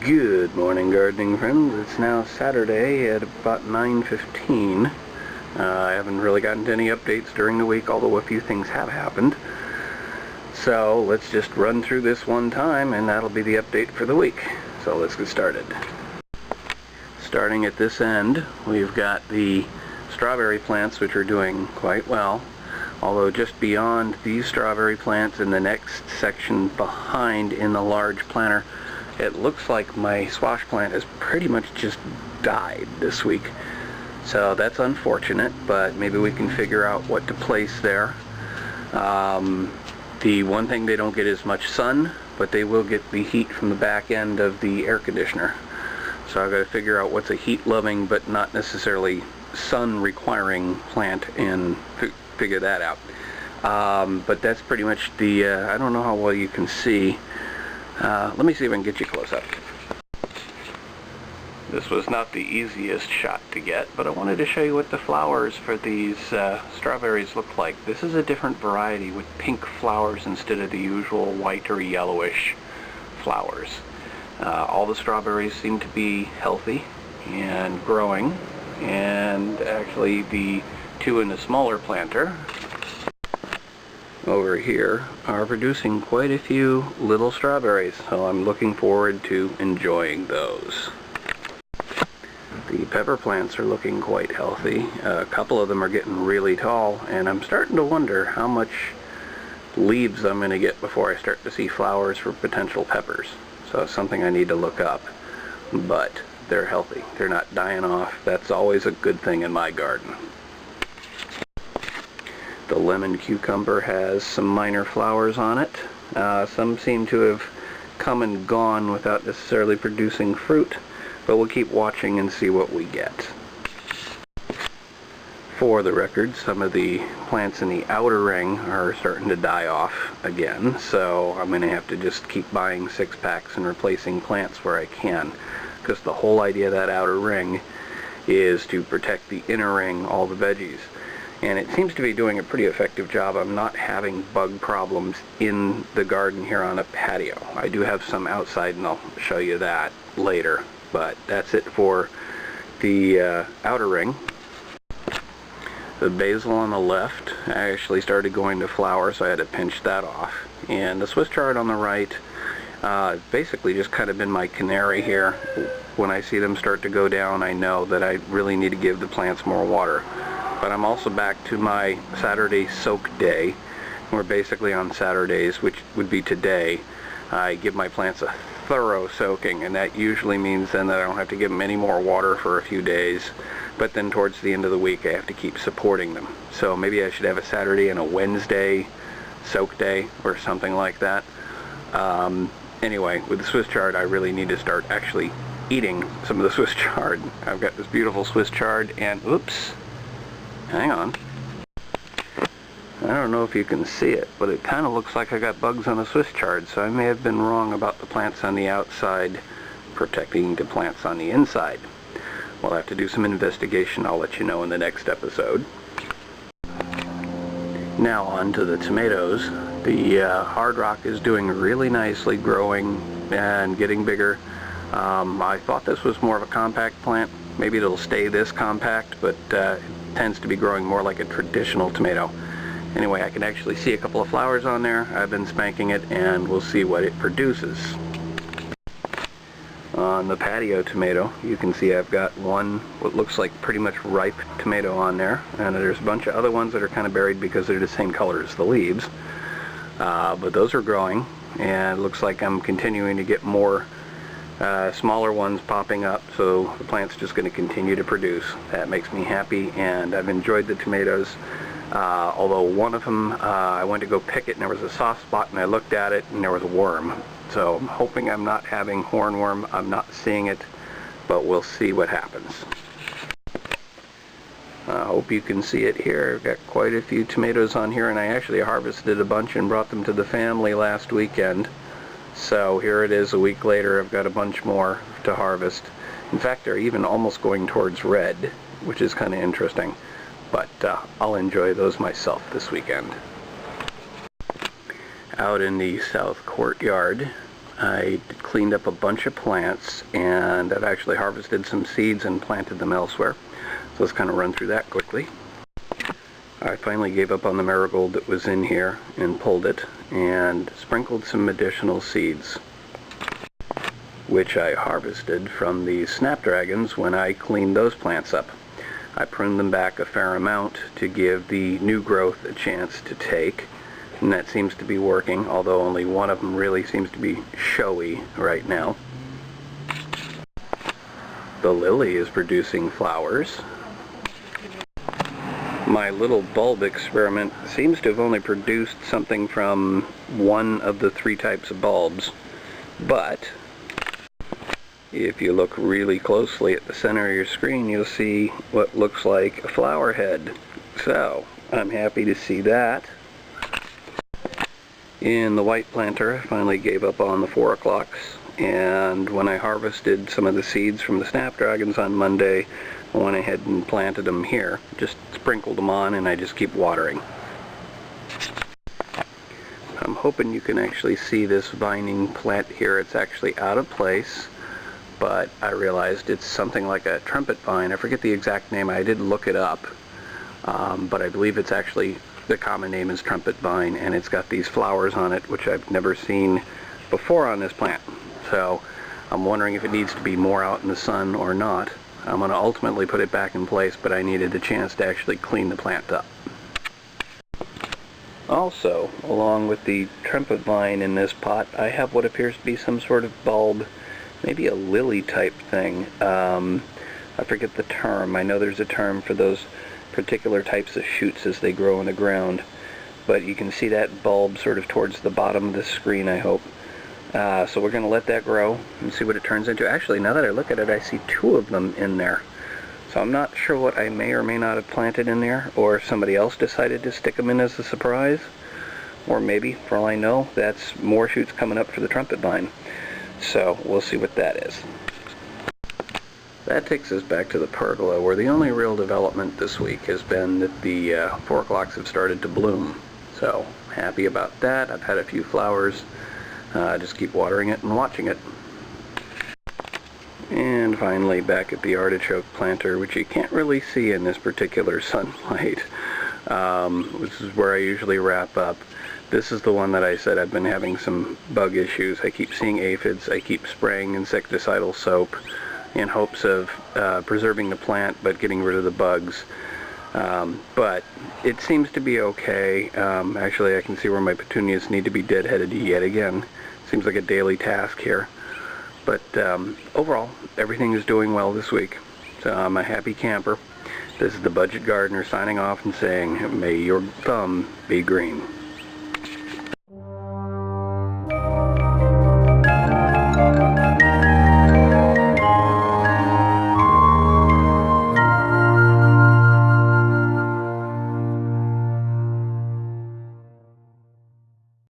Good morning, gardening friends. It's now Saturday at about 9:15. I haven't really gotten to any updates during the week, although a few things have happened. So let's just run through this one time, and that'll be the update for the week. So let's get started. Starting at this end, we've got the strawberry plants, which are doing quite well. Although just beyond these strawberry plants in the next section behind in the large planter, it looks like my squash plant has pretty much just died this week. So that's unfortunate, but maybe we can figure out what to place there. The one thing, they don't get as much sun, but they will get the heat from the back end of the air conditioner. So I've got to figure out what's a heat-loving but not necessarily sun-requiring plant and figure that out. But that's pretty much the, I don't know how well you can see. Let me see if I can get you close up. This was not the easiest shot to get, but I wanted to show you what the flowers for these strawberries look like. This is a different variety with pink flowers instead of the usual white or yellowish flowers. All the strawberries seem to be healthy and growing, and actually the two in the smaller planter over here are producing quite a few little strawberries, so I'm looking forward to enjoying those. The pepper plants are looking quite healthy. A couple of them are getting really tall, and I'm starting to wonder how much leaves I'm going to get before I start to see flowers for potential peppers. So it's something I need to look up, but they're healthy. They're not dying off. That's always a good thing in my garden. The lemon cucumber has some minor flowers on it. Some seem to have come and gone without necessarily producing fruit, but we'll keep watching and see what we get. For the record, some of the plants in the outer ring are starting to die off again, so I'm going to have to just keep buying 6-packs and replacing plants where I can, because the whole idea of that outer ring is to protect the inner ring, all the veggies. And it seems to be doing a pretty effective job. I'm not having bug problems in the garden here on a patio. I do have some outside, and I'll show you that later. But that's it for the outer ring. The basil on the left actually started going to flower, so I had to pinch that off. And the Swiss chard on the right, basically just kind of been my canary here. When I see them start to go down, I know that I really need to give the plants more water. But I'm also back to my Saturday soak day, where basically on Saturdays, which would be today, I give my plants a thorough soaking, and that usually means then that I don't have to give them any more water for a few days, but then towards the end of the week I have to keep supporting them. So maybe I should have a Saturday and a Wednesday soak day or something like that. Anyway, with the Swiss chard, I really need to start actually eating some of the Swiss chard. I've got this beautiful Swiss chard, and oops, hang on. I don't know if you can see it, but it kind of looks like I got bugs on the Swiss chard, so I may have been wrong about the plants on the outside protecting the plants on the inside. We'll have to do some investigation. I'll let you know in the next episode. Now on to the tomatoes. The hard rock is doing really nicely, growing and getting bigger. I thought this was more of a compact plant. Maybe it'll stay this compact, but it tends to be growing more like a traditional tomato. Anyway, I can actually see a couple of flowers on there. I've been spanking it, and we'll see what it produces. On the patio tomato, you can see I've got one what looks like pretty much ripe tomato on there, and there's a bunch of other ones that are kind of buried because they're the same color as the leaves. But those are growing, and it looks like I'm continuing to get more smaller ones popping up, so the plant's just going to continue to produce. That makes me happy, and I've enjoyed the tomatoes. Although one of them, I went to go pick it and there was a soft spot, and I looked at it and there was a worm. So I'm hoping I'm not having hornworm. I'm not seeing it, but we'll see what happens. I hope you can see it here. I've got quite a few tomatoes on here, and I actually harvested a bunch and brought them to the family last weekend. So here it is a week later. I've got a bunch more to harvest. In fact, they're even almost going towards red, which is kind of interesting. But I'll enjoy those myself this weekend. Out in the south courtyard, I cleaned up a bunch of plants, and I've actually harvested some seeds and planted them elsewhere. So let's kind of run through that quickly. I finally gave up on the marigold that was in here and pulled it and sprinkled some additional seeds, which I harvested from the snapdragons when I cleaned those plants up. I pruned them back a fair amount to give the new growth a chance to take, and that seems to be working, although only one of them really seems to be showy right now. The lily is producing flowers. My little bulb experiment seems to have only produced something from one of the 3 types of bulbs, but if you look really closely at the center of your screen, you'll see what looks like a flower head. So I'm happy to see that. In the white planter, I finally gave up on the 4 o'clocks, and when I harvested some of the seeds from the snapdragons on Monday, I went ahead and planted them here. Just sprinkled them on, and I just keep watering. I'm hoping you can actually see this vining plant here. It's actually out of place, but I realized it's something like a trumpet vine. I forget the exact name. I did look it up, but I believe it's actually, the common name is trumpet vine, and it's got these flowers on it, which I've never seen before on this plant. So I'm wondering if it needs to be more out in the sun or not. I'm going to ultimately put it back in place, but I needed a chance to actually clean the plant up. Also, along with the trumpet vine in this pot, I have what appears to be some sort of bulb, maybe a lily type thing. I forget the term. I know there's a term for those particular types of shoots as they grow in the ground, but you can see that bulb sort of towards the bottom of the screen, I hope. So we're going to let that grow and see what it turns into. Actually, now that I look at it, I see 2 of them in there. So I'm not sure what I may or may not have planted in there, or if somebody else decided to stick them in as a surprise. Or maybe, for all I know, that's more shoots coming up for the trumpet vine. So we'll see what that is. That takes us back to the pergola, where the only real development this week has been that the 4 o'clocks have started to bloom. So happy about that. I've had a few flowers. Just keep watering it and watching it. And finally, back at the artichoke planter, which you can't really see in this particular sunlight, which is where I usually wrap up. This is the one that I said I've been having some bug issues. I keep seeing aphids. I keep spraying insecticidal soap in hopes of preserving the plant but getting rid of the bugs. But it seems to be okay. Actually, I can see where my petunias need to be deadheaded yet again. Seems like a daily task here. But overall, everything is doing well this week. So I'm a happy camper. This is the Budget Gardener signing off and saying, may your thumb be green.